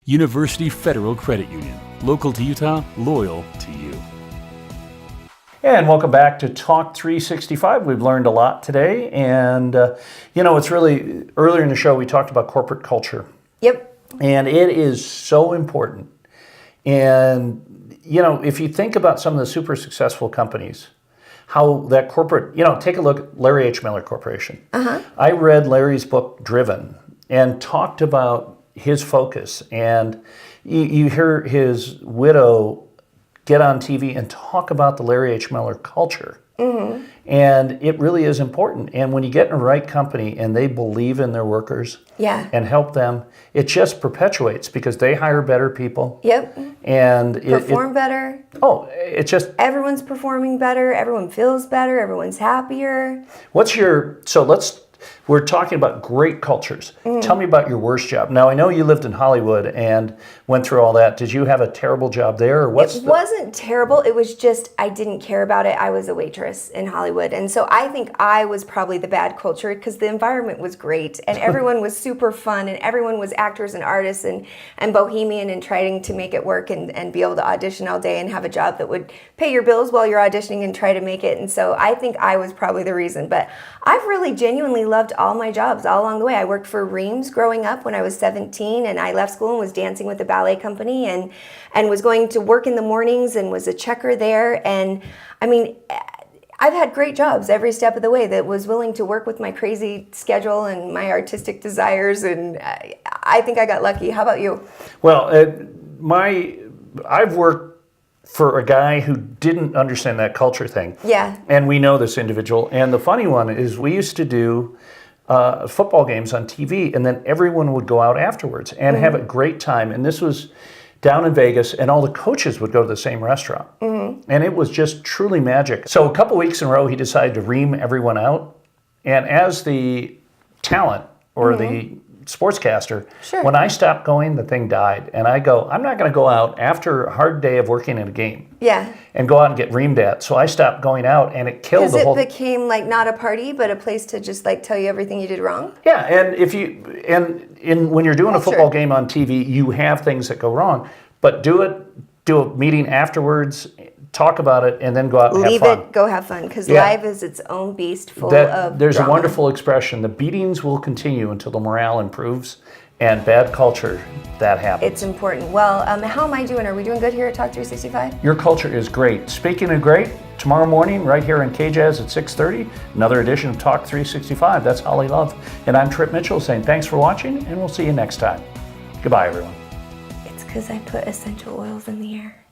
University Federal Credit Union. Local to Utah, loyal to you. And welcome back to Talk 365. We've learned a lot today. And, it's really, earlier in the show, we talked about corporate culture. Yep. And it is so important. And, if you think about some of the super successful companies, how that corporate, take a look at Larry H. Miller Corporation. I read Larry's book, Driven, and talked about his focus. And you hear his widow get on TV and talk about the Larry H. Miller culture. And it really is important. And when you get in a right company and they believe in their workers and help them, it just perpetuates because they hire better people. Yep. And perform better. Oh, it's just... Everyone's performing better. Everyone feels better. Everyone's happier. We're talking about great cultures. Tell me about your worst job. Now, I know you lived in Hollywood and went through all that. Did you have a terrible job there? Or wasn't terrible. It was just I didn't care about it. I was a waitress in Hollywood. And so I think I was probably the bad culture because the environment was great and everyone was super fun and everyone was actors and artists and bohemian and trying to make it work and be able to audition all day and have a job that would pay your bills while you're auditioning and try to make it. And so I think I was probably the reason. But I've really genuinely loved all my jobs all along the way. I worked for Reams growing up when I was 17 and I left school and was dancing with the ballet company and was going to work in the mornings and was a checker there. And I mean, I've had great jobs every step of the way that was willing to work with my crazy schedule and my artistic desires. And I think I got lucky. How about you? Well, I've worked for a guy who didn't understand that culture thing. Yeah. And we know this individual. And the funny one is we used to do football games on TV, and then everyone would go out afterwards and have a great time. And this was down in Vegas, and all the coaches would go to the same restaurant. And it was just truly magic. So a couple weeks in a row, he decided to ream everyone out. And as the talent or the sportscaster, when I stopped going, the thing died. And I go, I'm not going to go out after a hard day of working in a game and go out and get reamed at. So I stopped going out, and it killed the whole... Because it became like not a party, but a place to just like tell you everything you did wrong? Yeah, and when you're doing a football game on TV, you have things that go wrong. But do a meeting afterwards, talk about it, and then go out and have fun. Leave it, go have fun, because life is its own beast full of There's drama. a wonderful expression, the beatings will continue until the morale improves, and bad culture, that happens. It's important. Well, how am I doing? Are we doing good here at Talk 365? Your culture is great. Speaking of great, tomorrow morning, right here in KJAZ at 6:30, another edition of Talk 365. That's Holly Love. And I'm Trip Mitchell saying thanks for watching, and we'll see you next time. Goodbye, everyone. It's because I put essential oils in the air.